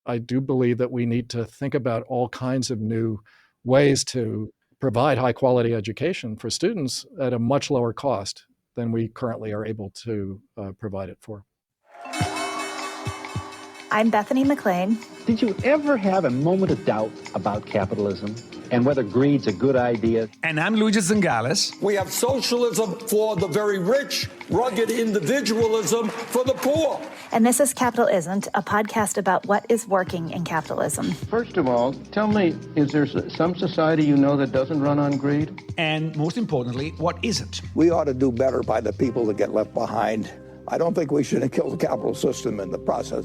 I do believe that we need to think about all kinds of new ways to provide high quality education for students at a much lower cost than we currently are able to provide it for. I'm Bethany McLean. Did you ever have a moment of doubt about capitalism and whether greed's a good idea? And I'm Luigi Zingales. We have socialism for the very rich, rugged individualism for the poor. And this is Capital Isn't, a podcast about what is working in capitalism. First of all, tell me, is there some society you know that doesn't run on greed? And most importantly, what isn't? We ought to do better by the people that get left behind. I don't think we should kill the capital system in the process.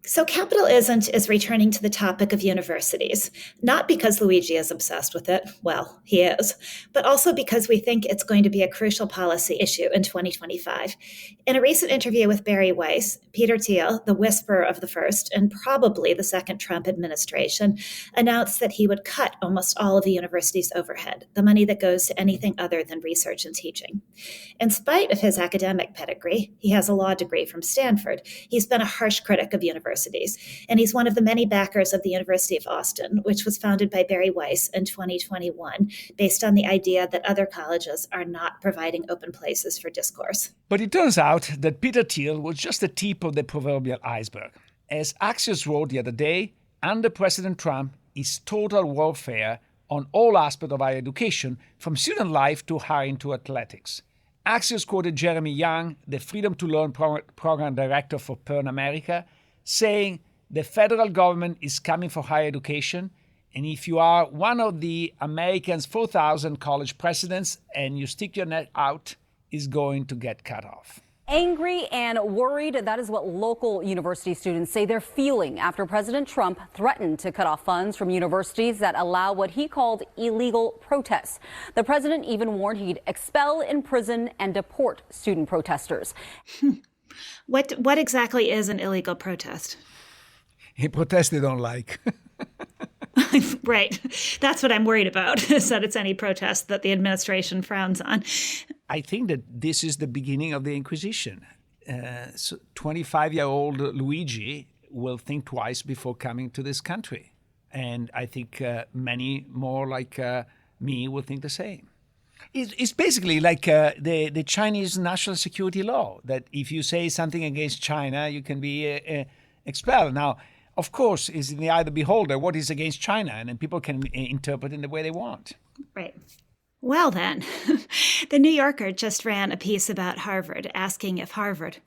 So Capital Isn't is returning to the topic of universities, not because Luigi is obsessed with it, well, he is, but also because we think it's going to be a crucial policy issue in 2025. In a recent interview with Bari Weiss, Peter Thiel, the whisperer of the first and probably the second Trump administration, announced that he would cut almost all of the university's overhead, the money that goes to anything other than research and teaching. In spite of his academic pedigree, he has a law degree from Stanford. He's been a harsh critic of universities. And he's one of the many backers of the University of Austin, which was founded by Bari Weiss in 2021, based on the idea that other colleges are not providing open places for discourse. But it turns out that Peter Thiel was just the tip of the proverbial iceberg. As Axios wrote the other day, under President Trump is total warfare on all aspects of higher education, from student life to hiring to athletics. Axios quoted Jeremy Young, the Freedom to Learn program director for PERN America, saying the federal government is coming for higher education, and if you are one of the Americans' 4,000 college presidents and you stick your neck out, is going to get cut off. Angry and worried, that is what local university students say they're feeling after President Trump threatened to cut off funds from universities that allow what he called illegal protests. The president even warned he'd expel, imprison, and deport student protesters. What exactly is an illegal protest? A protest they don't like. Right. That's what I'm worried about, is that it's any protest that the administration frowns on. I think that this is the beginning of the Inquisition. 25-year-old Luigi will think twice before coming to this country. And I think many more like me will think the same. It's basically like the Chinese national security law, that if you say something against China, you can be expelled. Now, of course, is in the eye of the beholder what is against China, and then people can interpret it in the way they want. Right. Well, then, the New Yorker just ran a piece about Harvard, asking if Harvard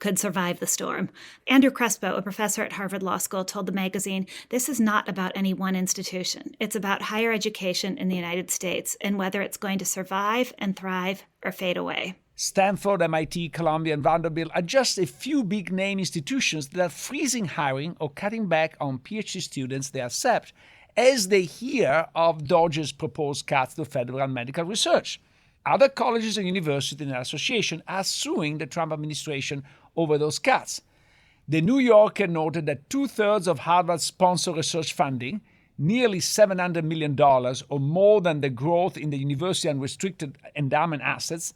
could survive the storm. Andrew Crespo, a professor at Harvard Law School, told the magazine, this is not about any one institution. It's about higher education in the United States and whether it's going to survive and thrive or fade away. Stanford, MIT, Columbia, and Vanderbilt are just a few big-name institutions that are freezing hiring or cutting back on PhD students they accept as they hear of Dodge's proposed cuts to federal medical research. Other colleges and universities in the association are suing the Trump administration over those cuts. The New Yorker noted that 2/3 of Harvard's sponsored research funding, nearly $700 million, or more than the growth in the university unrestricted endowment assets,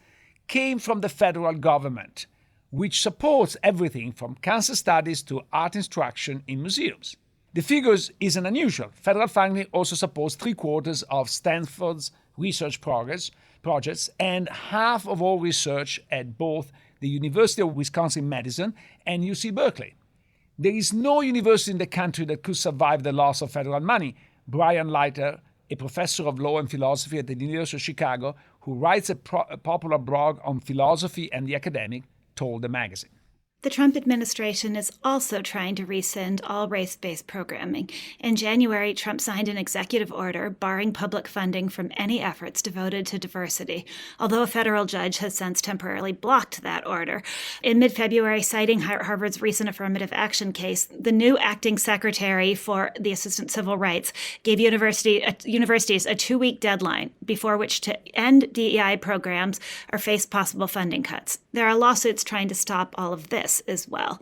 came from the federal government, which supports everything from cancer studies to art instruction in museums. The figures isn't unusual. Federal funding also supports 3/4 of Stanford's research projects and half of all research at both the University of Wisconsin-Madison and UC Berkeley. There is no university in the country that could survive the loss of federal money. Brian Leiter, a professor of law and philosophy at the University of Chicago, who writes a popular blog on philosophy and the academic, told the magazine. The Trump administration is also trying to rescind all race-based programming. In January, Trump signed an executive order barring public funding from any efforts devoted to diversity, although a federal judge has since temporarily blocked that order. In mid-February, citing Harvard's recent affirmative action case, the new acting secretary for the Assistant Civil Rights gave universities a 2-week deadline before which to end DEI programs or face possible funding cuts. There are lawsuits trying to stop all of this as well.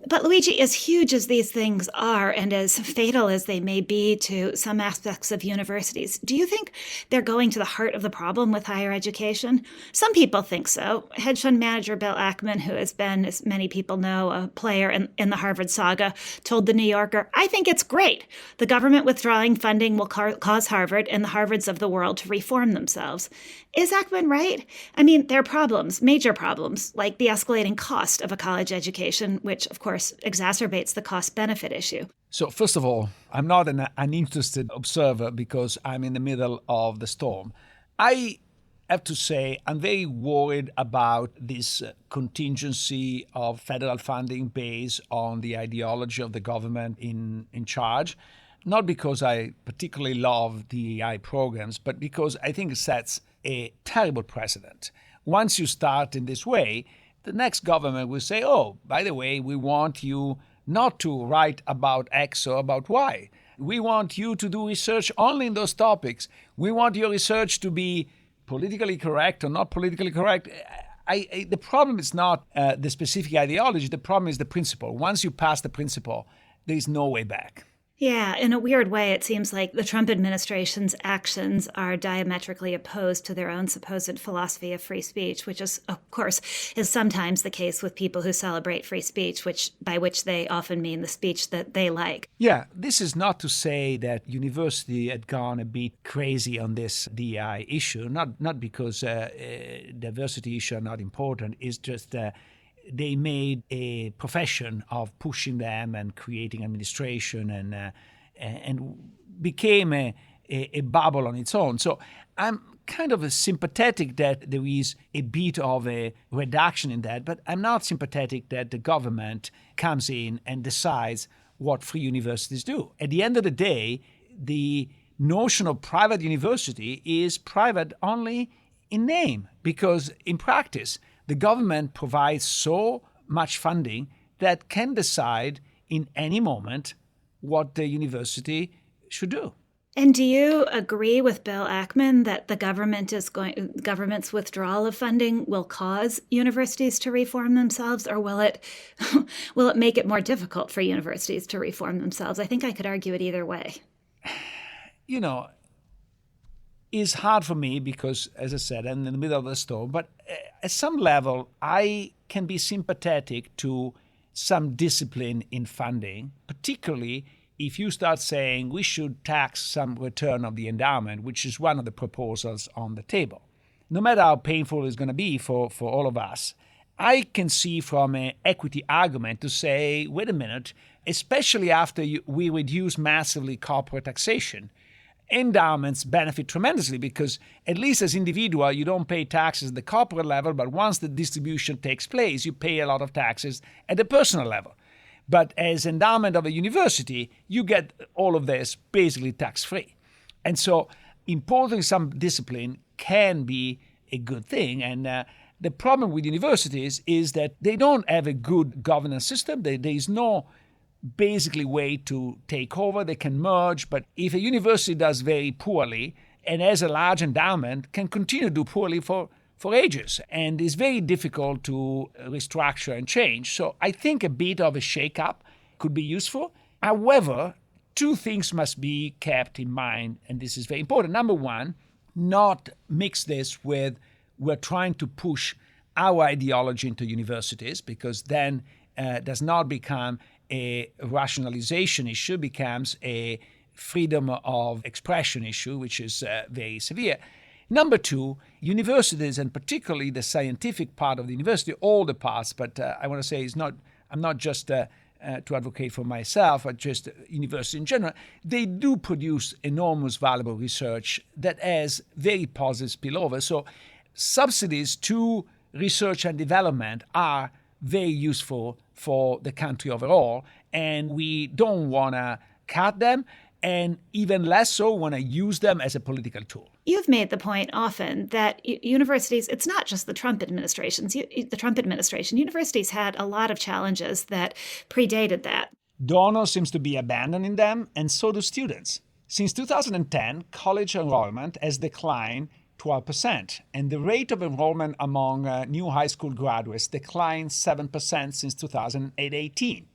But Luigi, as huge as these things are and as fatal as they may be to some aspects of universities, do you think they're going to the heart of the problem with higher education? Some people think so. Hedge fund manager Bill Ackman, who has been, as many people know, a player in the Harvard saga, told The New Yorker, "I think it's great. The government withdrawing funding will cause Harvard and the Harvards of the world to reform themselves." Is Ackman right? I mean, there are problems, major problems, like the escalating cost of a college education, which, of course, exacerbates the cost-benefit issue. So, first of all, I'm not an uninterested observer because I'm in the middle of the storm. I have to say I'm very worried about this contingency of federal funding based on the ideology of the government in charge. Not because I particularly love DEI programs, but because I think it sets a terrible precedent. Once you start in this way, the next government will say, oh, by the way, we want you not to write about X or about Y. We want you to do research only in those topics. We want your research to be politically correct or not politically correct. The problem is not the specific ideology. The problem is the principle. Once you pass the principle, there is no way back. Yeah, in a weird way, it seems like the Trump administration's actions are diametrically opposed to their own supposed philosophy of free speech, which is, of course, is sometimes the case with people who celebrate free speech, by which they often mean the speech that they like. Yeah, this is not to say that university had gone a bit crazy on this DEI issue, not because diversity issues are not important. It's just they made a profession of pushing them and creating administration and became a bubble on its own. So I'm kind of sympathetic that there is a bit of a reduction in that, but I'm not sympathetic that the government comes in and decides what free universities do. At the end of the day, the notion of private university is private only in name, because in practice, the government provides so much funding that can decide in any moment what the university should do. And do you agree with Bill Ackman that the government's withdrawal of funding will cause universities to reform themselves, or will it make it more difficult for universities to reform themselves? I think I could argue it either way. You know, it's hard for me because, as I said, I'm in the middle of the storm. But at some level, I can be sympathetic to some discipline in funding, particularly if you start saying we should tax some return of the endowment, which is one of the proposals on the table. No matter how painful it's going to be for all of us, I can see from an equity argument to say, wait a minute, especially after we reduce massively corporate taxation, endowments benefit tremendously because at least as individual, you don't pay taxes at the corporate level, but once the distribution takes place, you pay a lot of taxes at the personal level. But as endowment of a university, you get all of this basically tax-free. And so importing some discipline can be a good thing. And the problem with universities is that they don't have a good governance system. There is no basically way to take over. They can merge, but if a university does very poorly and has a large endowment, can continue to do poorly for ages, and it's very difficult to restructure and change. So I think a bit of a shake-up could be useful. However, two things must be kept in mind, and this is very important. Number one, not mix this with we're trying to push our ideology into universities, because then does not become a rationalization issue, becomes a freedom of expression issue, which is very severe. Number two, universities, and particularly the scientific part of the university, all the parts, but I want to say I'm not just to advocate for myself, but just university in general, they do produce enormous valuable research that has very positive spillover. So subsidies to research and development are very useful for the country overall, and we don't want to cut them, and even less so want to use them as a political tool. You've made the point often that universities, it's not just the Trump administration. Universities had a lot of challenges that predated that. Donors seems to be abandoning them, and so do students. Since 2010, college enrollment has declined 12%, and the rate of enrollment among new high school graduates declined 7% since 2018.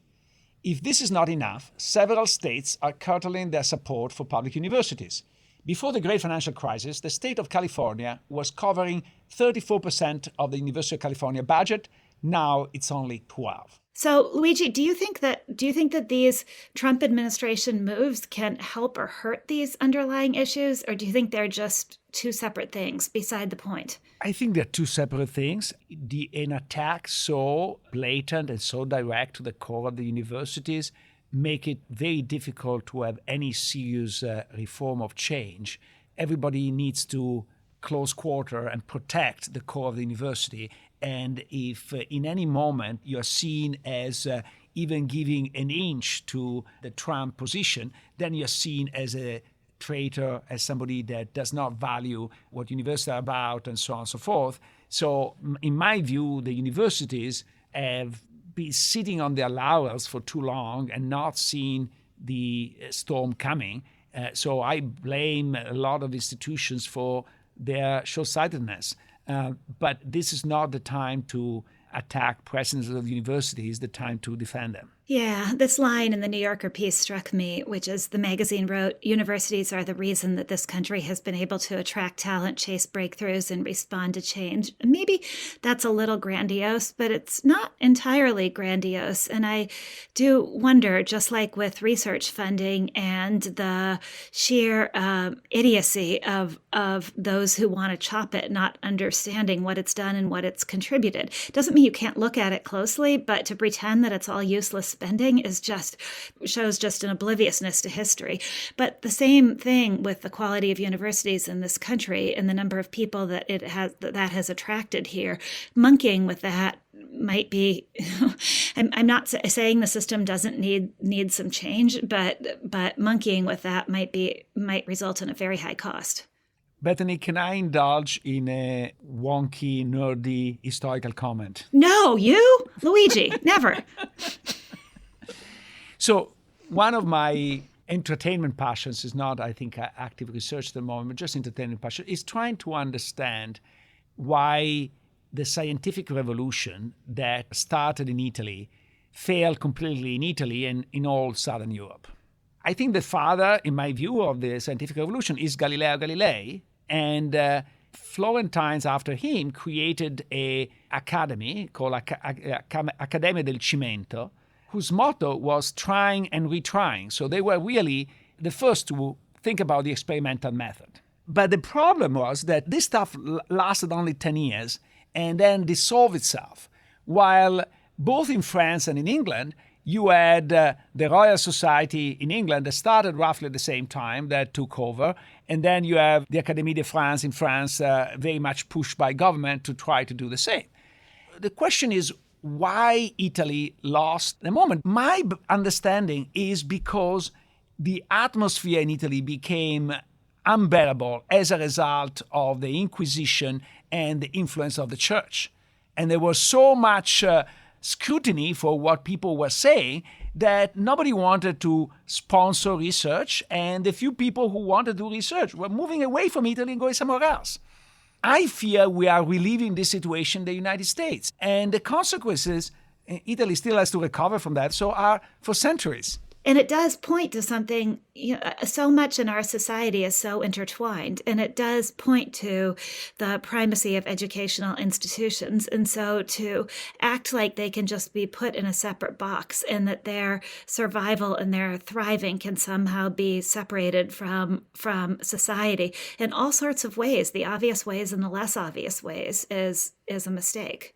If this is not enough, several states are curtailing their support for public universities. Before the great financial crisis, the state of California was covering 34% of the University of California budget. Now it's only 12%. So, Luigi, do you think that these Trump administration moves can help or hurt these underlying issues, or do you think they're just two separate things beside the point? I think they're two separate things. An attack so blatant and so direct to the core of the universities make it very difficult to have any serious reform of change. Everybody needs to close quarter and protect the core of the university. And if in any moment you're seen as even giving an inch to the Trump position, then you're seen as a traitor, as somebody that does not value what universities are about, and so on and so forth. So in my view, the universities have been sitting on their laurels for too long and not seen the storm coming. So I blame a lot of institutions for their short-sightedness. But this is not the time to attack presidents of universities, the time to defend them. Yeah, this line in the New Yorker piece struck me, which is the magazine wrote, "Universities are the reason that this country has been able to attract talent, chase breakthroughs, and respond to change." Maybe that's a little grandiose, but it's not entirely grandiose. And I do wonder, just like with research funding and the sheer idiocy of those who want to chop it, not understanding what it's done and what it's contributed. Doesn't mean you can't look at it closely, but to pretend that it's all useless spending shows just an obliviousness to history. But the same thing with the quality of universities in this country and the number of people that that has attracted here. Monkeying with that might be, I'm not saying the system doesn't need some change, but monkeying with that might result in a very high cost. Bethany, can I indulge in a wonky, nerdy historical comment? No, you? Luigi, never. So one of my entertainment passions is not, I think, active research at the moment, but just entertainment passion, is trying to understand why the scientific revolution that started in Italy failed completely in Italy and in all Southern Europe. I think the father, in my view, of the scientific revolution is Galileo Galilei, and Florentines after him created an academy called Accademia del Cimento, whose motto was trying and retrying. So they were really the first to think about the experimental method. But the problem was that this stuff lasted only 10 years and then dissolved itself, while both in France and in England, you had the Royal Society in England that started roughly at the same time, that took over. And then you have the Académie de France in France, very much pushed by government to try to do the same. The question is why Italy lost the moment. My understanding is because the atmosphere in Italy became unbearable as a result of the Inquisition and the influence of the church. And there was so much scrutiny for what people were saying that nobody wanted to sponsor research, and the few people who wanted to do research were moving away from Italy and going somewhere else. I fear we are reliving this situation in the United States, and the consequences, Italy still has to recover from that, so are for centuries. And it does point to something, so much in our society is so intertwined, and it does point to the primacy of educational institutions. And so to act like they can just be put in a separate box and that their survival and their thriving can somehow be separated from society in all sorts of ways, the obvious ways and the less obvious ways, is a mistake.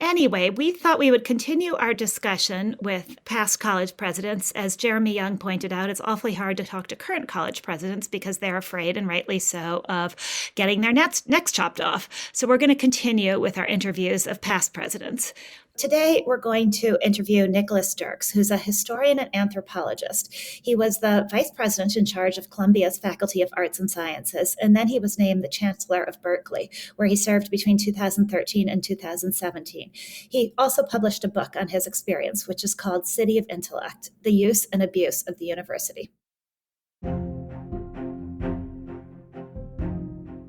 Anyway, we thought we would continue our discussion with past college presidents. As Jeremy Young pointed out, it's awfully hard to talk to current college presidents because they're afraid, and rightly so, of getting their necks chopped off. So we're going to continue with our interviews of past presidents. Today, we're going to interview Nicholas Dirks, who's a historian and anthropologist. He was the vice president in charge of Columbia's Faculty of Arts and Sciences, and then he was named the Chancellor of Berkeley, where he served between 2013 and 2017. He also published a book on his experience, which is called City of Intellect: The Use and Abuse of the University.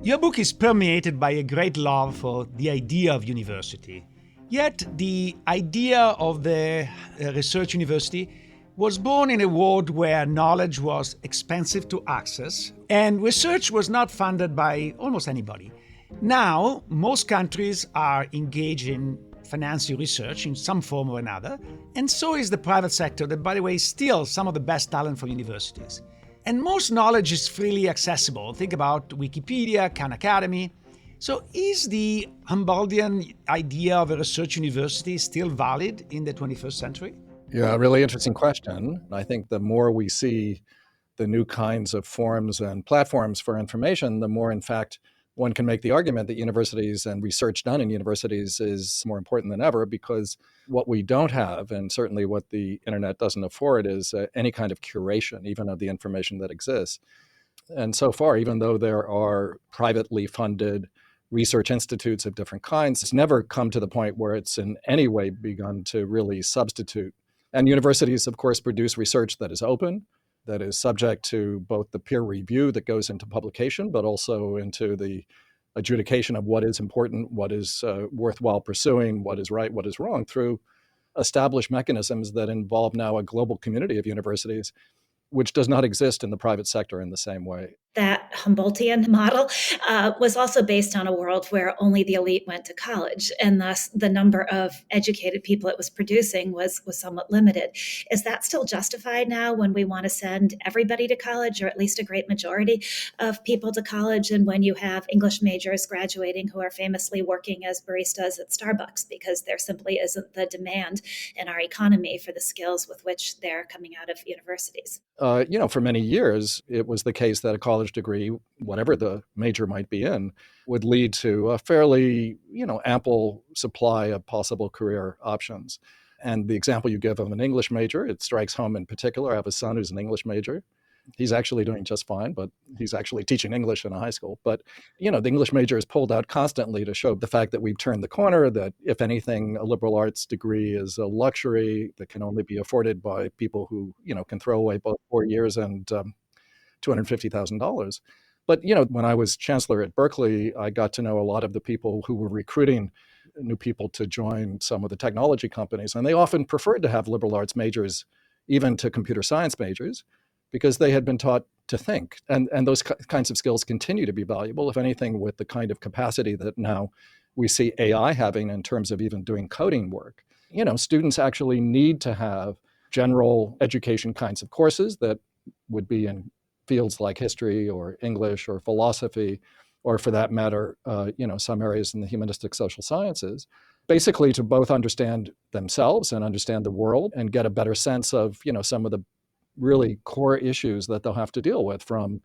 Your book is permeated by a great love for the idea of university. Yet the idea of the research university was born in a world where knowledge was expensive to access and research was not funded by almost anybody. Now, most countries are engaged in financing research in some form or another, and so is the private sector that, by the way, is still some of the best talent for universities. And most knowledge is freely accessible. Think about Wikipedia, Khan Academy. So is the Humboldtian idea of a research university still valid in the 21st century? Yeah, really interesting question. I think the more we see the new kinds of forums and platforms for information, the more, in fact, one can make the argument that universities and research done in universities is more important than ever, because what we don't have, and certainly what the internet doesn't afford, is any kind of curation, even of the information that exists. And so far, even though there are privately funded research institutes of different kinds, it's never come to the point where it's in any way begun to really substitute. And universities, of course, produce research that is open, that is subject to both the peer review that goes into publication, but also into the adjudication of what is important, what is worthwhile pursuing, what is right, what is wrong, through established mechanisms that involve now a global community of universities, which does not exist in the private sector in the same way. That Humboldtian model was also based on a world where only the elite went to college, and thus the number of educated people it was producing was somewhat limited. Is that still justified now when we want to send everybody to college, or at least a great majority of people to college, and when you have English majors graduating who are famously working as baristas at Starbucks because there simply isn't the demand in our economy for the skills with which they're coming out of universities? For many years, it was the case that a college degree, whatever the major might be in, would lead to a fairly, ample supply of possible career options. And the example you give of an English major, it strikes home in particular. I have a son who's an English major. He's actually doing just fine, but he's actually teaching English in a high school. But, the English major is pulled out constantly to show the fact that we've turned the corner, that if anything, a liberal arts degree is a luxury that can only be afforded by people who, can throw away both 4 years and $250,000. But, when I was chancellor at Berkeley, I got to know a lot of the people who were recruiting new people to join some of the technology companies. And they often preferred to have liberal arts majors, even to computer science majors, because they had been taught to think. And those kinds of skills continue to be valuable, if anything, with the kind of capacity that now we see AI having in terms of even doing coding work. Students actually need to have general education kinds of courses that would be in fields like history or English or philosophy, or for that matter, some areas in the humanistic social sciences, basically to both understand themselves and understand the world and get a better sense of, some of the really core issues that they'll have to deal with, from,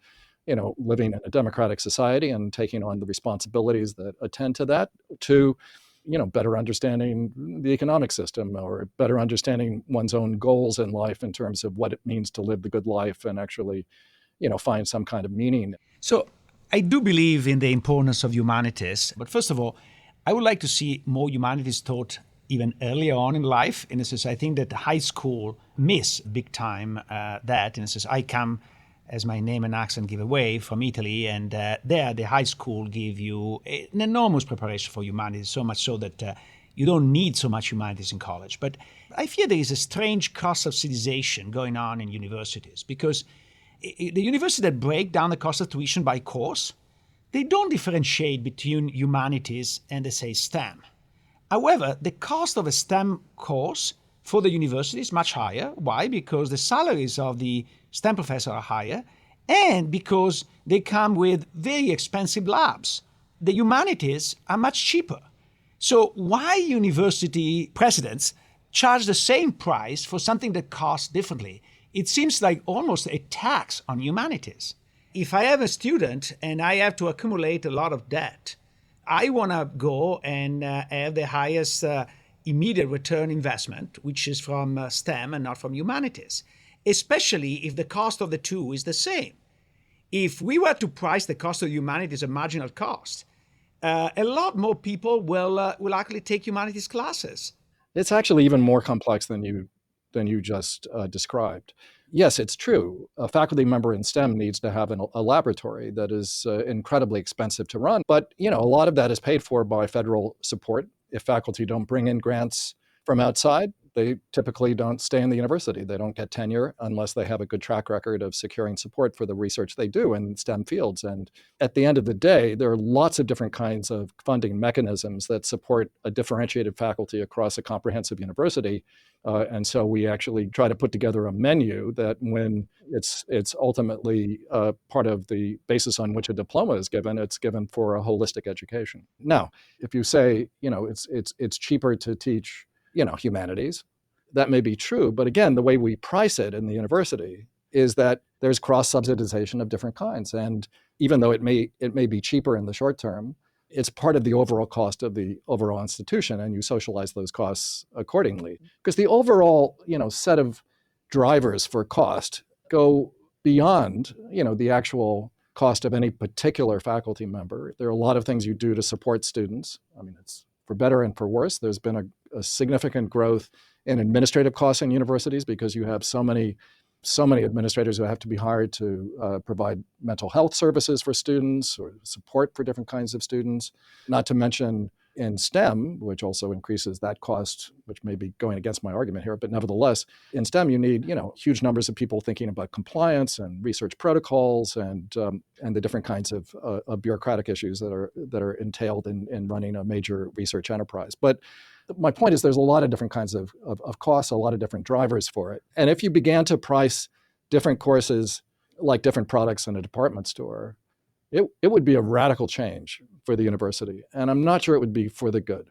living in a democratic society and taking on the responsibilities that attend to that, to, better understanding the economic system, or better understanding one's own goals in life in terms of what it means to live the good life and actually, find some kind of meaning. So I do believe in the importance of humanities. But first of all, I would like to see more humanities taught even earlier on in life. In a sense, I think that high school miss big time that. In a sense, I come, as my name and accent give away, from Italy, and there the high school give you an enormous preparation for humanities, so much so that you don't need so much humanities in college. But I fear there is a strange cross-subsidization going on in universities, because the universities that break down the cost of tuition by course, they don't differentiate between humanities and, they say, STEM. However, the cost of a STEM course for the university is much higher. Why? Because the salaries of the STEM professors are higher, and because they come with very expensive labs. The humanities are much cheaper. So why university presidents charge the same price for something that costs differently? It seems like almost a tax on humanities. If I have a student and I have to accumulate a lot of debt, I want to go and have the highest immediate return investment, which is from STEM and not from humanities, especially if the cost of the two is the same. If we were to price the cost of humanities at marginal cost, a lot more people will actually take humanities classes. It's actually even more complex than you just described. Yes, it's true. A faculty member in STEM needs to have a laboratory that is incredibly expensive to run. But, a lot of that is paid for by federal support. If faculty don't bring in grants from outside, they typically don't stay in the university. They don't get tenure unless they have a good track record of securing support for the research they do in STEM fields. And at the end of the day, there are lots of different kinds of funding mechanisms that support a differentiated faculty across a comprehensive university. And so we actually try to put together a menu that when it's ultimately part of the basis on which a diploma is given, it's given for a holistic education. Now, if you say, it's cheaper to teach, humanities, that may be true. But again, the way we price it in the university is that there's cross-subsidization of different kinds. And even though it may be cheaper in the short term, it's part of the overall cost of the overall institution, and you socialize those costs accordingly. Because the overall, set of drivers for cost go beyond, the actual cost of any particular faculty member. There are a lot of things you do to support students. I mean, it's for better and for worse. There's been a significant growth in administrative costs in universities because you have so many administrators who have to be hired to provide mental health services for students or support for different kinds of students, not to mention in STEM, which also increases that cost, which may be going against my argument here, but nevertheless, in STEM, you need, huge numbers of people thinking about compliance and research protocols and the different kinds of bureaucratic issues that are entailed in running a major research enterprise. But my point is there's a lot of different kinds of costs, a lot of different drivers for it. And if you began to price different courses like different products in a department store, it would be a radical change for the university. And I'm not sure it would be for the good.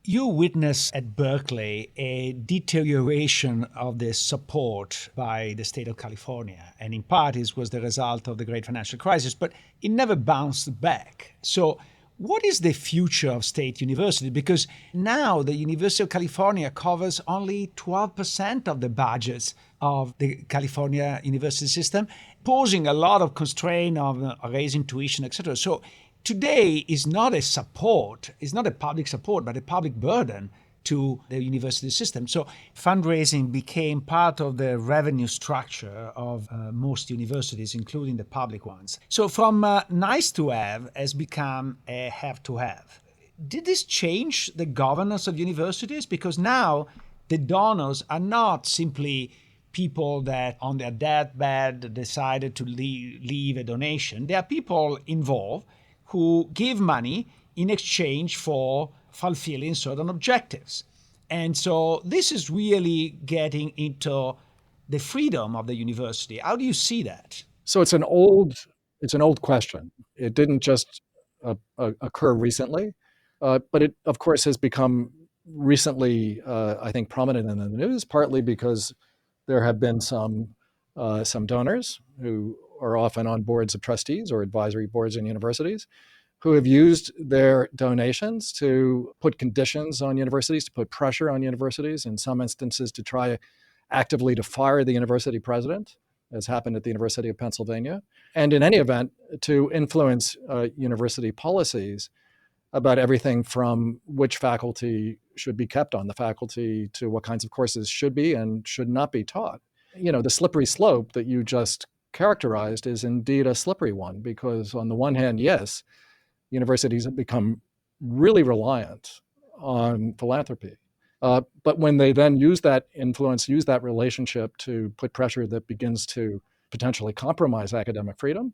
You witnessed at Berkeley a deterioration of the support by the state of California. And in part, it was the result of the great financial crisis, but it never bounced back. So what is the future of state university? Because now the University of California covers only 12% of the budgets of the California university system, posing a lot of constraint of raising tuition, etc. So today is not a support, it's not a public support, but a public burden to the university system. So fundraising became part of the revenue structure of most universities, including the public ones. So from nice to have has become a have to have. Did this change the governance of universities? Because now the donors are not simply people that on their deathbed decided to leave a donation. There are people involved who give money in exchange for fulfilling certain objectives. And so this is really getting into the freedom of the university. How do you see that? So it's an old question. It didn't just occur recently, but it, of course, has become recently, I think, prominent in the news, partly because there have been some donors who are often on boards of trustees or advisory boards in universities who have used their donations to put conditions on universities, to put pressure on universities, in some instances to try actively to fire the university president, as happened at the University of Pennsylvania, and in any event, to influence university policies about everything from which faculty should be kept on the faculty to what kinds of courses should be and should not be taught. The slippery slope that you just characterized is indeed a slippery one, because on the one hand, yes, universities have become really reliant on philanthropy. But when they then use that influence, use that relationship to put pressure that begins to potentially compromise academic freedom,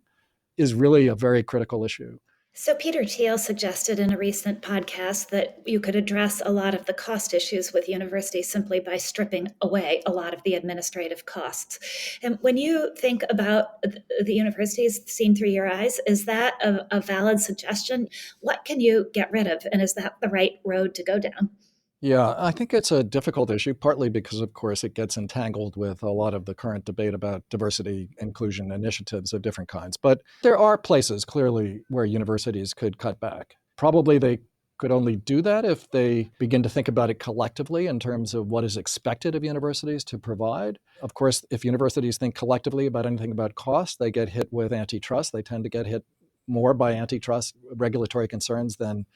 is really a very critical issue. So Peter Thiel suggested in a recent podcast that you could address a lot of the cost issues with universities simply by stripping away a lot of the administrative costs. And when you think about the universities seen through your eyes, is that a valid suggestion? What can you get rid of? And is that the right road to go down? Yeah, I think it's a difficult issue, partly because, of course, it gets entangled with a lot of the current debate about diversity, inclusion initiatives of different kinds. But there are places, clearly, where universities could cut back. Probably they could only do that if they begin to think about it collectively in terms of what is expected of universities to provide. Of course, if universities think collectively about anything about cost, they get hit with antitrust. They tend to get hit more by antitrust regulatory concerns than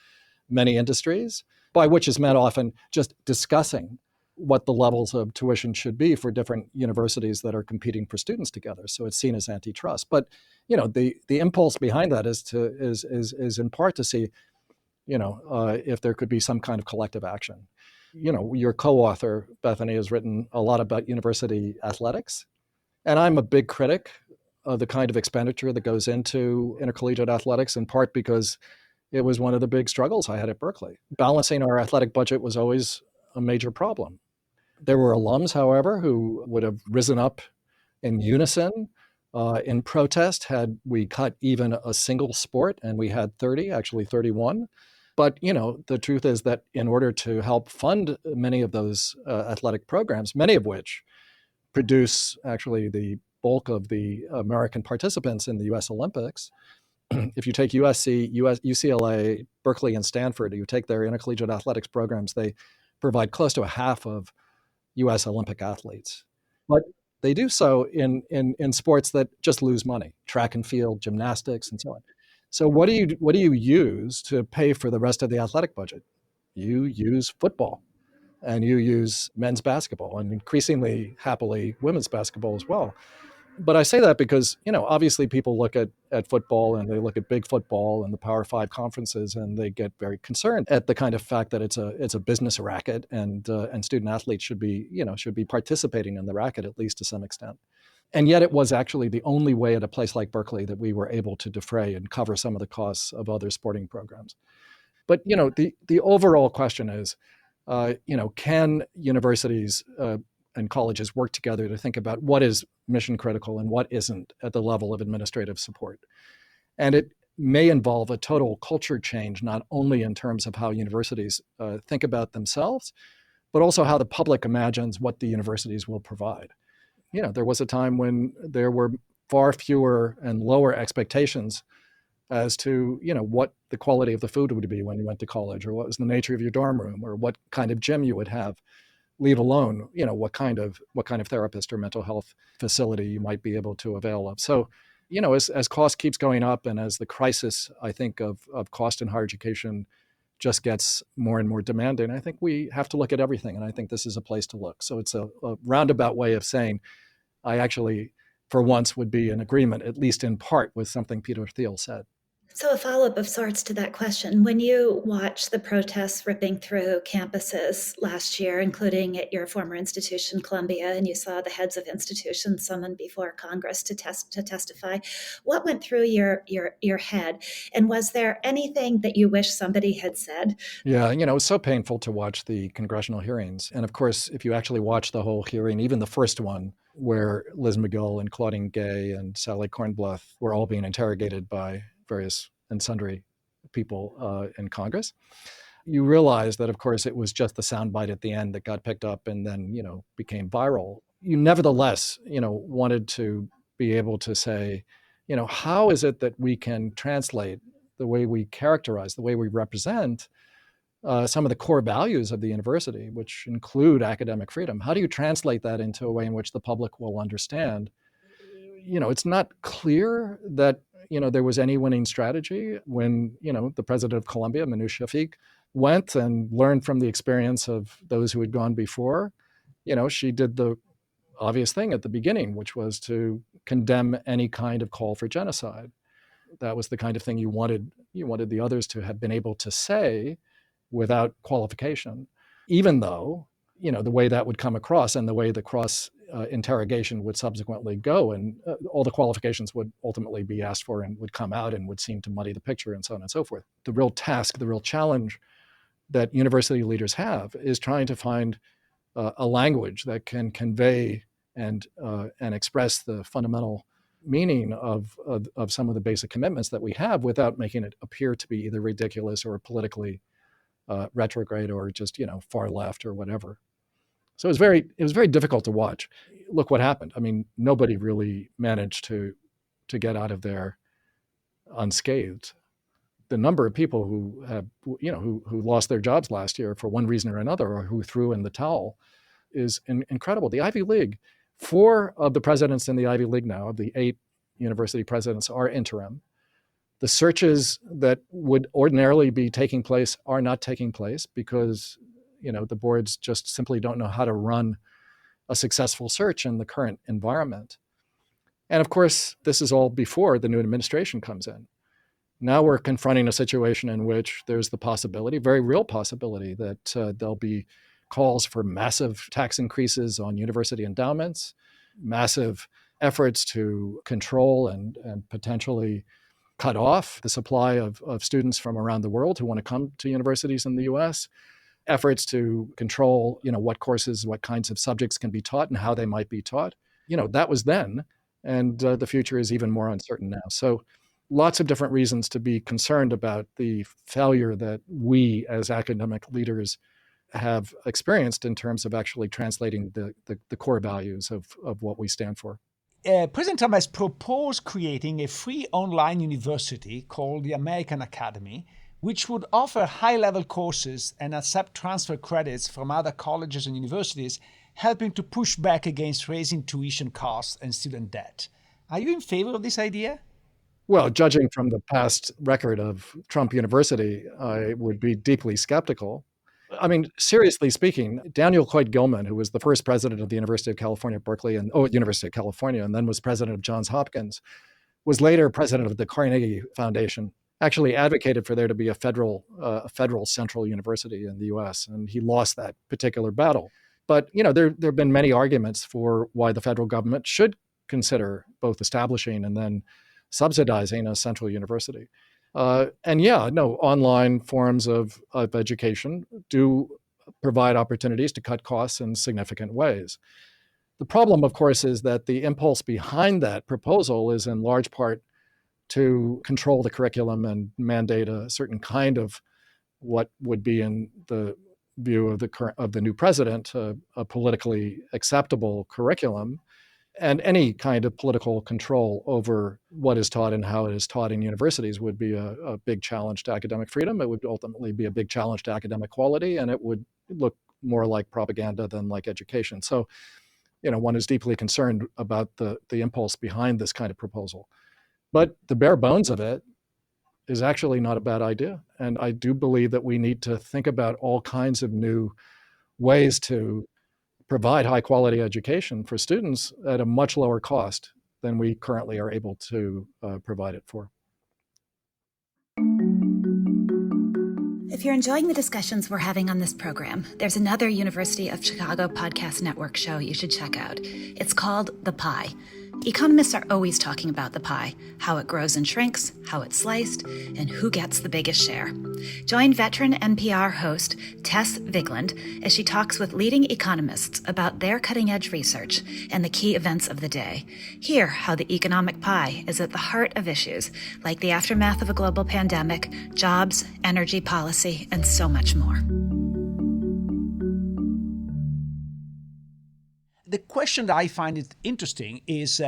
many industries, by which is meant often just discussing what the levels of tuition should be for different universities that are competing for students together. So it's seen as antitrust. But the impulse behind that is in part to see if there could be some kind of collective action. Your co-author, Bethany, has written a lot about university athletics. And I'm a big critic of the kind of expenditure that goes into intercollegiate athletics, in part because it was one of the big struggles I had at Berkeley. Balancing our athletic budget was always a major problem. There were alums, however, who would have risen up in unison in protest had we cut even a single sport, and we had 30, actually 31. But, the truth is that in order to help fund many of those athletic programs, many of which produce actually the bulk of the American participants in the US Olympics, if you take USC, UCLA, Berkeley, and Stanford, you take their intercollegiate athletics programs, they provide close to a half of US Olympic athletes. But they do so in sports that just lose money, track and field, gymnastics, and so on. So what do you use to pay for the rest of the athletic budget? You use football, and you use men's basketball, and increasingly, happily, women's basketball as well. But I say that because, obviously people look at football, and they look at big football and the Power Five conferences, and they get very concerned at the kind of fact that it's a business racket, and student athletes should be participating in the racket, at least to some extent. And yet it was actually the only way at a place like Berkeley that we were able to defray and cover some of the costs of other sporting programs. But, the overall question is, can universities and colleges work together to think about what is mission critical and what isn't at the level of administrative support? And it may involve a total culture change, not only in terms of how universities think about themselves, but also how the public imagines what the universities will provide. There was a time when there were far fewer and lower expectations as to, what the quality of the food would be when you went to college, or what was the nature of your dorm room, or what kind of gym you would have, leave alone, what kind of therapist or mental health facility you might be able to avail of. So, as cost keeps going up, and as the crisis, I think, of cost in higher education just gets more and more demanding, I think we have to look at everything. And I think this is a place to look. So it's a roundabout way of saying I actually, for once, would be in agreement, at least in part, with something Peter Thiel said. So a follow-up of sorts to that question. When you watched the protests ripping through campuses last year, including at your former institution, Columbia, and you saw the heads of institutions summoned before Congress to testify, what went through your head? And was there anything that you wish somebody had said? Yeah, it was so painful to watch the congressional hearings. And of course, if you actually watch the whole hearing, even the first one, where Liz McGill and Claudine Gay and Sally Kornbluth were all being interrogated by various and sundry people in Congress, you realize that, of course, it was just the soundbite at the end that got picked up and then, became viral. You nevertheless, wanted to be able to say, how is it that we can translate the way we characterize, the way we represent some of the core values of the university, which include academic freedom? How do you translate that into a way in which the public will understand? It's not clear that there was any winning strategy when, the president of Columbia, Manu Shafiq, went and learned from the experience of those who had gone before. She did the obvious thing at the beginning, which was to condemn any kind of call for genocide. That was the kind of thing you wanted the others to have been able to say without qualification, even though, the way that would come across and the way the cross interrogation would subsequently go, and all the qualifications would ultimately be asked for and would come out and would seem to muddy the picture and so on and so forth. The real task, the real challenge that university leaders have is trying to find a language that can convey and express the fundamental meaning of some of the basic commitments that we have without making it appear to be either ridiculous or politically retrograde or just, far left or whatever. So it was very difficult to watch. Look what happened. I mean, nobody really managed to get out of there unscathed. The number of people who have, who lost their jobs last year for one reason or another, or who threw in the towel, is incredible. The Ivy League, 4 of the presidents in the Ivy League now, of the 8 university presidents, are interim. The searches that would ordinarily be taking place are not taking place because the boards just simply don't know how to run a successful search in the current environment. And of course, this is all before the new administration comes in. Now we're confronting a situation in which there's the possibility, very real possibility, that there'll be calls for massive tax increases on university endowments, massive efforts to control and potentially cut off the supply of students from around the world who want to come to universities in the US, efforts to control, what courses, what kinds of subjects can be taught and how they might be taught. That was then, and the future is even more uncertain now. So lots of different reasons to be concerned about the failure that we as academic leaders have experienced in terms of actually translating the core values of what we stand for. President Trump has proposed creating a free online university called the American Academy, which would offer high-level courses and accept transfer credits from other colleges and universities, helping to push back against raising tuition costs and student debt. Are you in favor of this idea? Well, judging from the past record of Trump University, I would be deeply skeptical. I mean, seriously speaking, Daniel Coit Gilman, who was the first president of the University of California, Berkeley, University of California, and then was president of Johns Hopkins, was later president of the Carnegie Foundation, actually advocated for there to be a federal central university in the U.S., and he lost that particular battle. But, there have been many arguments for why the federal government should consider both establishing and then subsidizing a central university. Online forms of education do provide opportunities to cut costs in significant ways. The problem, of course, is that the impulse behind that proposal is in large part to control the curriculum and mandate a certain kind of what would be, in the view of the new president, a politically acceptable curriculum. And any kind of political control over what is taught and how it is taught in universities would be a big challenge to academic freedom. It would ultimately be a big challenge to academic quality, and it would look more like propaganda than like education. So, one is deeply concerned about the impulse behind this kind of proposal. But the bare bones of it is actually not a bad idea. And I do believe that we need to think about all kinds of new ways to provide high quality education for students at a much lower cost than we currently are able to provide it for. If you're enjoying the discussions we're having on this program, there's another University of Chicago Podcast Network show you should check out. It's called The Pie. Economists are always talking about the pie, how it grows and shrinks, how it's sliced, and who gets the biggest share. Join veteran NPR host Tess Vigland as she talks with leading economists about their cutting-edge research and the key events of the day. Hear how the economic pie is at the heart of issues like the aftermath of a global pandemic, jobs, energy policy, and so much more. The question that I find it interesting is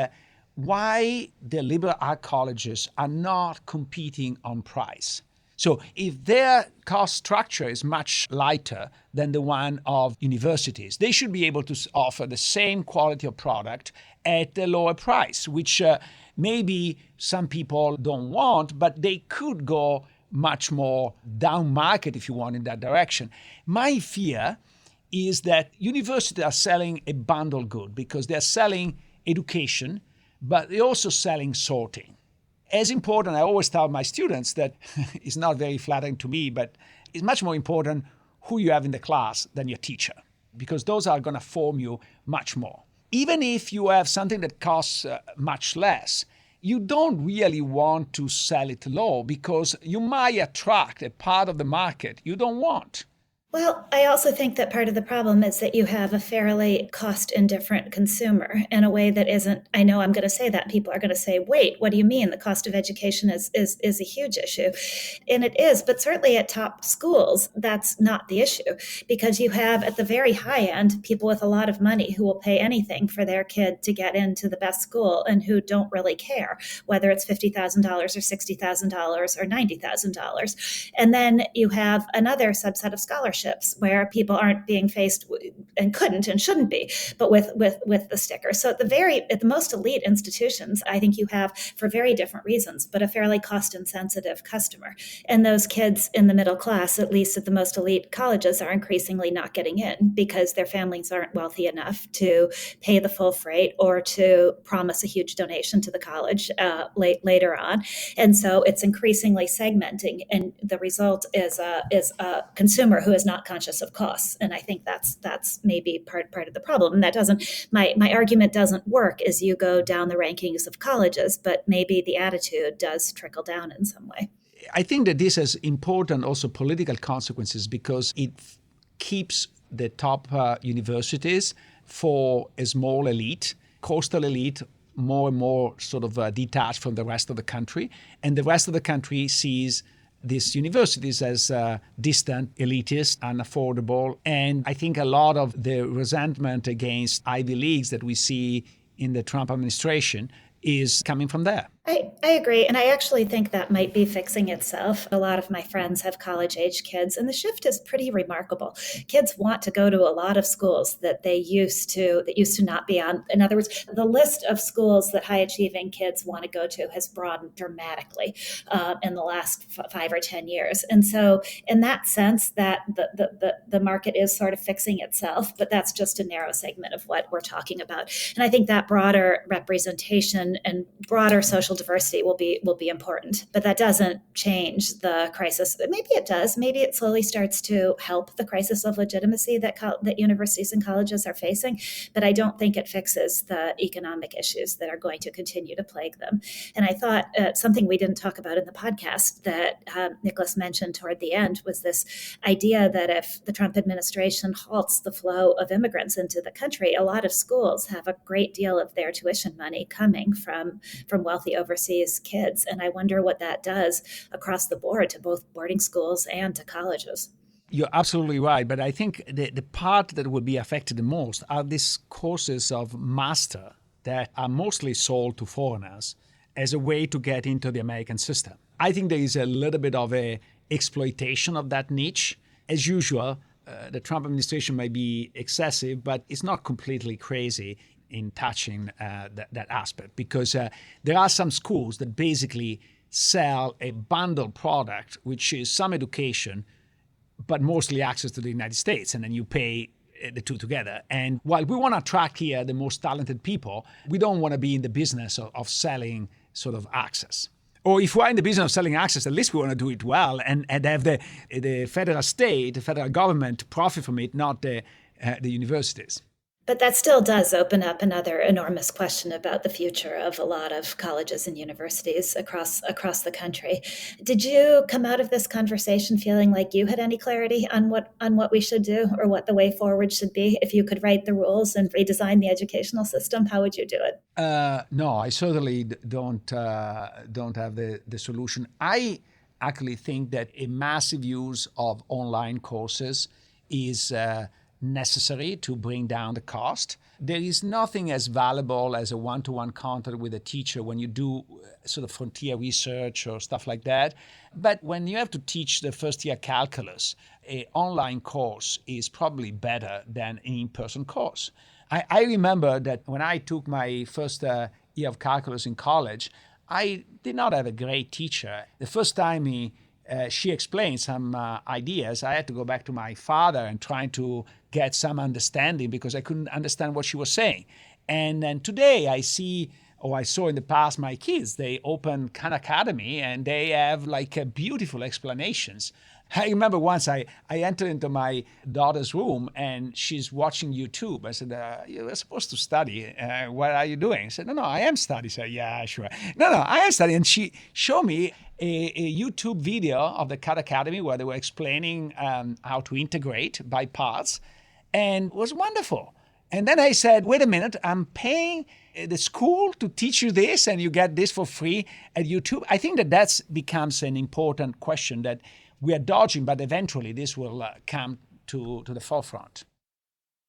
why the liberal art colleges are not competing on price. So if their cost structure is much lighter than the one of universities, they should be able to offer the same quality of product at a lower price, which maybe some people don't want, but they could go much more down market, if you want, in that direction. My fear is that universities are selling a bundle good because they're selling education, but they're also selling sorting. As important, I always tell my students that it's not very flattering to me, but it's much more important who you have in the class than your teacher, because those are going to form you much more. Even if you have something that costs much less, you don't really want to sell it low because you might attract a part of the market you don't want. Well, I also think that part of the problem is that you have a fairly cost-indifferent consumer in a way that isn't, I know I'm going to say that, people are going to say, wait, what do you mean? The cost of education is a huge issue. And it is, but certainly at top schools, that's not the issue, because you have at the very high end, people with a lot of money who will pay anything for their kid to get into the best school and who don't really care, whether it's $50,000 or $60,000 or $90,000. And then you have another subset of scholarships where people aren't being faced and couldn't and shouldn't be, but with the sticker. So at the most elite institutions, I think you have, for very different reasons, but a fairly cost insensitive customer. And those kids in the middle class, at least at the most elite colleges, are increasingly not getting in because their families aren't wealthy enough to pay the full freight or to promise a huge donation to the college later on. And so it's increasingly segmenting, and the result is a consumer who is not not conscious of costs. And I think that's maybe part of the problem. And that doesn't, my argument doesn't work as you go down the rankings of colleges, but maybe the attitude does trickle down in some way. I think that this has important also political consequences because it keeps the top universities for a small elite, coastal elite, more and more sort of detached from the rest of the country. And the rest of the country sees these universities as distant, elitist, unaffordable. And I think a lot of the resentment against Ivy Leagues that we see in the Trump administration is coming from there. I agree. And I actually think that might be fixing itself. A lot of my friends have college-age kids, and the shift is pretty remarkable. Kids want to go to a lot of schools that used to not be on. In other words, the list of schools that high-achieving kids want to go to has broadened dramatically in the last 5 or 10 years. And so in that sense, that the market is sort of fixing itself, but that's just a narrow segment of what we're talking about. And I think that broader representation and broader social diversity will be important, but that doesn't change the crisis. Maybe it does. Maybe it slowly starts to help the crisis of legitimacy that universities and colleges are facing, but I don't think it fixes the economic issues that are going to continue to plague them. And I thought something we didn't talk about in the podcast that Nicholas mentioned toward the end was this idea that if the Trump administration halts the flow of immigrants into the country, a lot of schools have a great deal of their tuition money coming from wealthy overseas kids. And I wonder what that does across the board to both boarding schools and to colleges. You're absolutely right. But I think the part that will be affected the most are these courses of master that are mostly sold to foreigners as a way to get into the American system. I think there is a little bit of a exploitation of that niche. As usual, the Trump administration may be excessive, but it's not completely crazy in touching that aspect, because there are some schools that basically sell a bundled product, which is some education, but mostly access to the United States, and then you pay the two together. And while we want to attract here the most talented people, we don't want to be in the business of selling sort of access. Or if we're in the business of selling access, at least we want to do it well and have the federal government profit from it, not the universities. But that still does open up another enormous question about the future of a lot of colleges and universities across the country. Did you come out of this conversation feeling like you had any clarity on what we should do or what the way forward should be? If you could write the rules and redesign the educational system, how would you do it? No, I certainly don't have the solution. I actually think that a massive use of online courses is necessary to bring down the cost. There is nothing as valuable as a one-to-one contact with a teacher when you do sort of frontier research or stuff like that. But when you have to teach the first year calculus, an online course is probably better than an in-person course. I remember that when I took my first year of calculus in college, I did not have a great teacher. The first time she explained some ideas, I had to go back to my father and trying to get some understanding because I couldn't understand what she was saying. And then today I saw in the past my kids, they open Khan Academy and they have like beautiful explanations. I remember once I entered into my daughter's room and she's watching YouTube. I said, you were supposed to study. What are you doing? I said, no, I am studying. I said, yeah, sure. No, I am studying. And she showed me a YouTube video of the Khan Academy where they were explaining how to integrate by parts. And it was wonderful. And then I said, wait a minute, I'm paying the school to teach you this and you get this for free at YouTube. I think that becomes an important question that we are dodging, but eventually this will come to the forefront.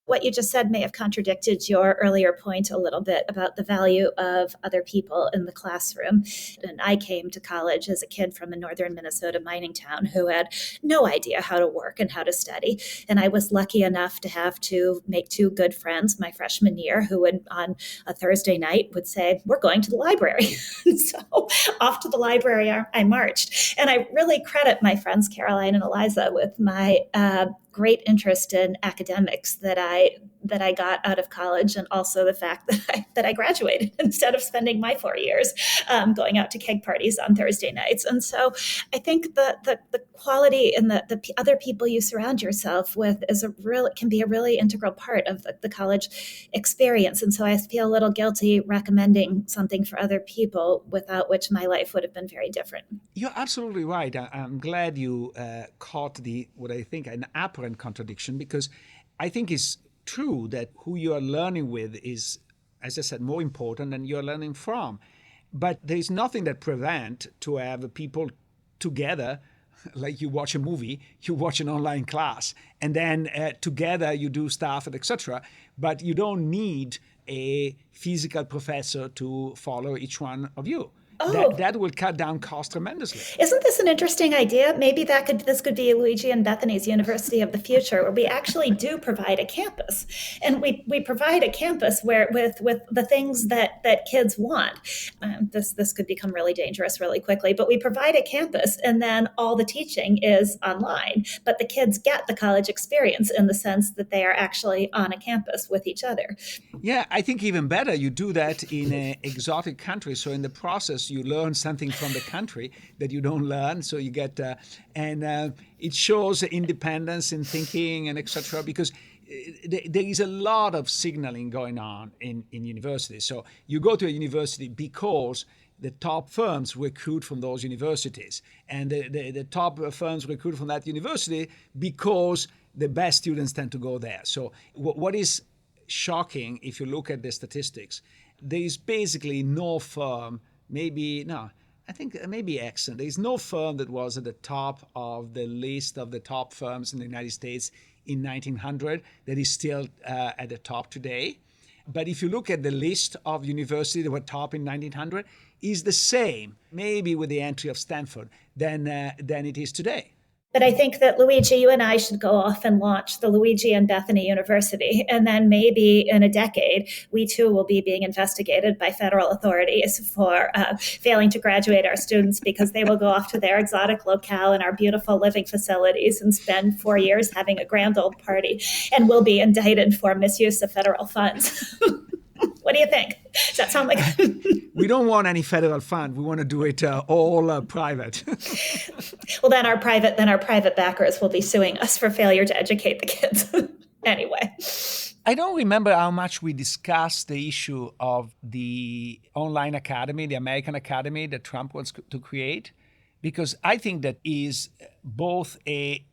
What you just said may have contradicted your earlier point a little bit about the value of other people in the classroom. And I came to college as a kid from a northern Minnesota mining town who had no idea how to work and how to study. And I was lucky enough to have to make two good friends my freshman year who would, on a Thursday night, would say, we're going to the library. So off to the library I marched. And I really credit my friends Caroline and Eliza with my great interest in academics that I that I got out of college, and also the fact that I graduated instead of spending my 4 years going out to keg parties on Thursday nights. And so I think the quality and the other people you surround yourself with can be a really integral part of the college experience. And so I feel a little guilty recommending something for other people without which my life would have been very different. You're absolutely right. I'm glad you caught what I think an apparent contradiction, because I think it's true that who you are learning with is, as I said, more important than you're learning from. But there is nothing that prevents to have people together, like you watch a movie, you watch an online class, and then together you do stuff, etc. But you don't need a physical professor to follow each one of you. That will cut down costs tremendously. Isn't this an interesting idea? Maybe this could be Luigi and Bethany's University of the Future, where we actually do provide a campus, and we provide a campus where with the things that kids want. This could become really dangerous really quickly, but we provide a campus, and then all the teaching is online. But the kids get the college experience in the sense that they are actually on a campus with each other. Yeah, I think even better, you do that in an exotic country. So in the process, you learn something from the country that you don't learn. So you get, it shows independence in thinking and etc. Because there is a lot of signaling going on in universities. So you go to a university because the top firms recruit from those universities. And the top firms recruit from that university because the best students tend to go there. So what is shocking, if you look at the statistics, there is basically no firm, maybe Exxon. There is no firm that was at the top of the list of the top firms in the United States in 1900 that is still at the top today. But if you look at the list of universities that were top in 1900, is the same, maybe with the entry of Stanford, than it is today. But I think that, Luigi, you and I should go off and launch the Luigi and Bethany University. And then maybe in a decade, we too will be being investigated by federal authorities for failing to graduate our students, because they will go off to their exotic locale in our beautiful living facilities and spend 4 years having a grand old party, and will be indicted for misuse of federal funds. What do you think? Does that sound like... We don't want any federal fund. We want to do it all private. Well, then our private backers will be suing us for failure to educate the kids. Anyway. I don't remember how much we discussed the issue of the online academy, the American academy that Trump wants to create, because I think that is both a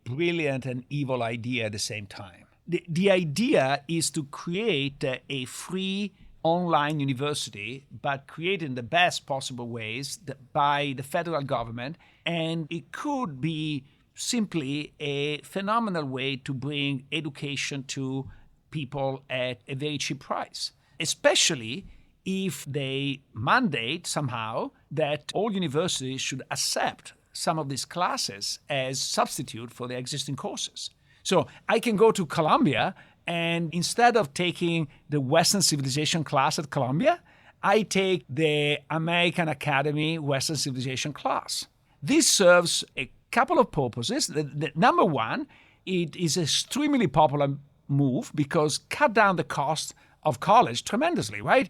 brilliant and evil idea at the same time. The idea is to create a free online university, but created in the best possible ways by the federal government. And it could be simply a phenomenal way to bring education to people at a very cheap price, especially if they mandate somehow that all universities should accept some of these classes as substitute for their existing courses. So I can go to Columbia, and instead of taking the Western Civilization class at Columbia, I take the American Academy Western Civilization class. This serves a couple of purposes. The number one, it is an extremely popular move because cut down the cost of college tremendously, right?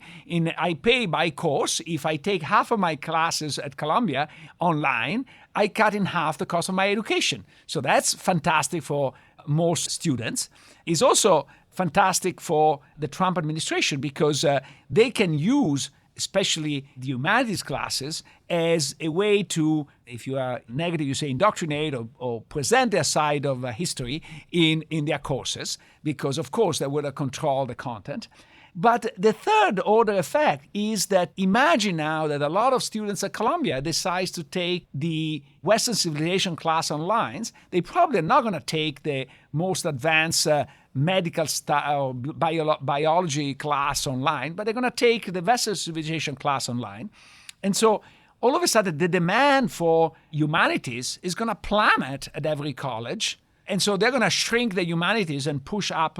I pay by course. If I take half of my classes at Columbia online, I cut in half the cost of my education. So that's fantastic for most students. It's also fantastic for the Trump administration because they can use especially the humanities classes as a way to, if you are negative, you say indoctrinate or present their side of history in their courses, because of course they will control the content. But the third order effect is that imagine now that a lot of students at Columbia decide to take the Western Civilization class online. They probably are not going to take the most advanced medical or biology class online, but they're going to take the Western Civilization class online. And so all of a sudden, the demand for humanities is going to plummet at every college. And so they're going to shrink the humanities and push up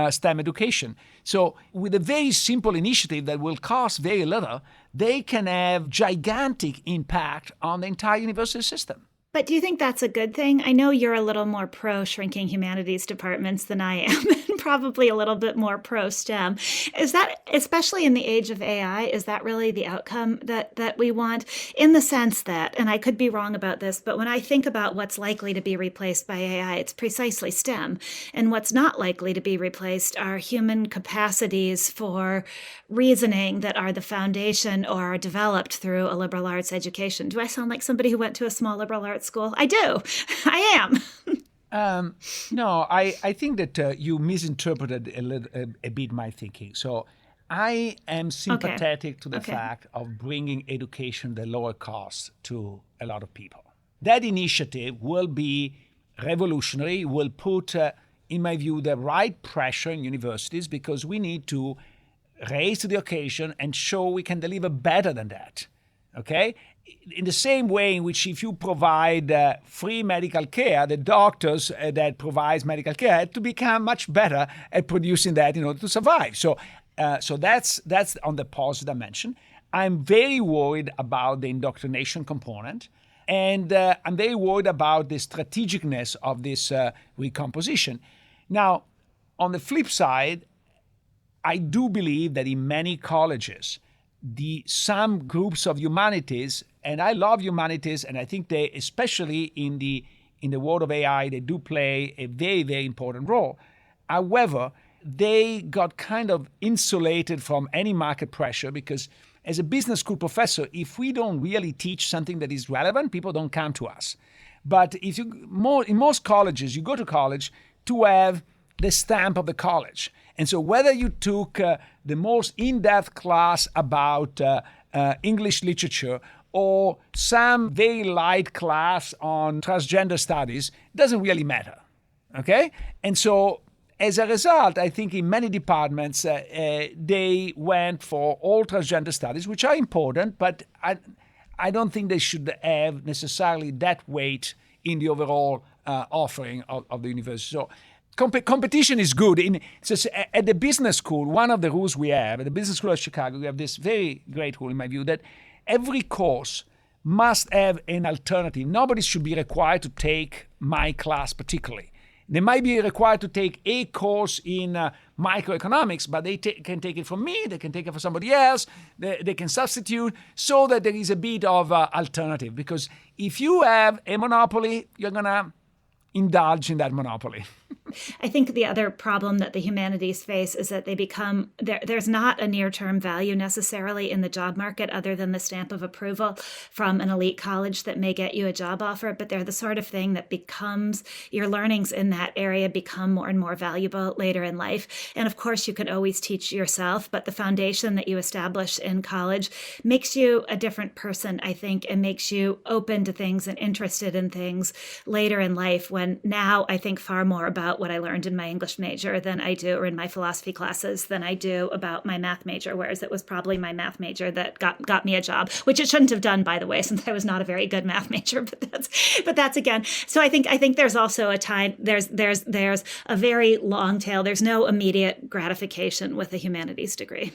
STEM education. So with a very simple initiative that will cost very little, they can have gigantic impact on the entire university system. But do you think that's a good thing? I know you're a little more pro shrinking humanities departments than I am, and probably a little bit more pro-STEM. Is that, especially in the age of AI, is that really the outcome that we want? In the sense that, and I could be wrong about this, but when I think about what's likely to be replaced by AI, it's precisely STEM. And what's not likely to be replaced are human capacities for reasoning that are the foundation or are developed through a liberal arts education. Do I sound like somebody who went to a small liberal arts school? I do. I am. No, I think that you misinterpreted a bit my thinking. So I am sympathetic to the fact of bringing education at a lower cost to a lot of people. That initiative will be revolutionary, will put, in my view, the right pressure in universities, because we need to raise to the occasion and show we can deliver better than that. Okay? In the same way in which if you provide free medical care, the doctors that provides medical care have to become much better at producing that in order to survive. So that's on the positive dimension. I'm very worried about the indoctrination component, and I'm very worried about the strategicness of this recomposition. Now, on the flip side, I do believe that in many colleges, some groups of humanities, and I love humanities, and I think they, especially in the world of AI, they do play a very, very important role. However, they got kind of insulated from any market pressure, because as a business school professor, if we don't really teach something that is relevant, people don't come to us. But in most colleges, you go to college to have the stamp of the college. And so whether you took the most in-depth class about English literature or some very light class on transgender studies, doesn't really matter, okay? And so as a result, I think in many departments, they went for all transgender studies, which are important, but I don't think they should have necessarily that weight in the overall offering of the university. So competition is good. At the business school, one of the rules we have, at the Business School of Chicago, we have this very great rule, in my view, that every course must have an alternative. Nobody should be required to take my class particularly. They might be required to take a course in microeconomics, but they can take it from me, they can take it from somebody else, they can substitute, so that there is a bit of alternative. Because if you have a monopoly, you're going to indulge in that monopoly. I think the other problem that the humanities face is that they become, there's not a near-term value necessarily in the job market other than the stamp of approval from an elite college that may get you a job offer, but they're the sort of thing that becomes, your learnings in that area become more and more valuable later in life. And of course, you can always teach yourself, but the foundation that you establish in college makes you a different person, I think, and makes you open to things and interested in things later in life, when now I think far more about what I learned in my English major than I do, or in my philosophy classes, than I do about my math major, whereas it was probably my math major that got me a job, which it shouldn't have done, by the way, since I was not a very good math major, but that's again. So I think there's also a time, there's a very long tail. There's no immediate gratification with a humanities degree.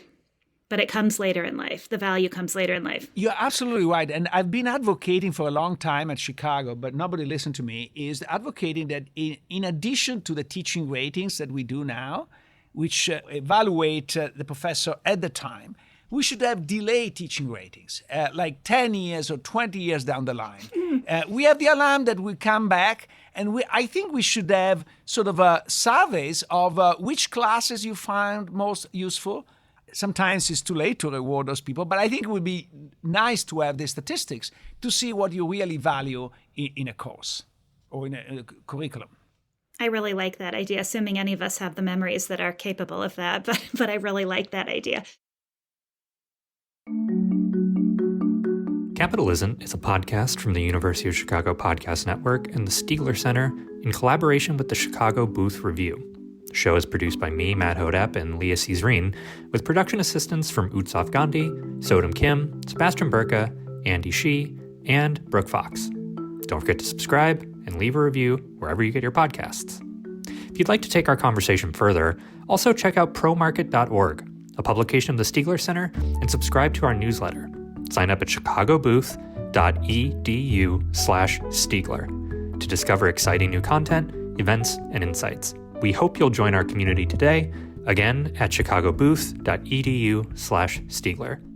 But it comes later in life. The value comes later in life. You're absolutely right. And I've been advocating for a long time at Chicago, but nobody listened to me, is advocating that in addition to the teaching ratings that we do now, which evaluate the professor at the time, we should have delayed teaching ratings, like 10 years or 20 years down the line. We have the alarm that will come back, and I think we should have sort of surveys of which classes you find most useful. Sometimes it's too late to reward those people, but I think it would be nice to have the statistics to see what you really value in a course or in a curriculum. I really like that idea, assuming any of us have the memories that are capable of that, but I really like that idea. Capitalism is a podcast from the University of Chicago Podcast Network and the Stiegler Center in collaboration with the Chicago Booth Review. The show is produced by me, Matt Hodap, and Leah Cesarine, with production assistance from Utsav Gandhi, Sodom Kim, Sebastian Burka, Andy Shee, and Brooke Fox. Don't forget to subscribe and leave a review wherever you get your podcasts. If you'd like to take our conversation further, also check out promarket.org, a publication of the Stiegler Center, and subscribe to our newsletter. Sign up at chicagobooth.edu/Stiegler to discover exciting new content, events, and insights. We hope you'll join our community today, again at chicagobooth.edu/Stiegler.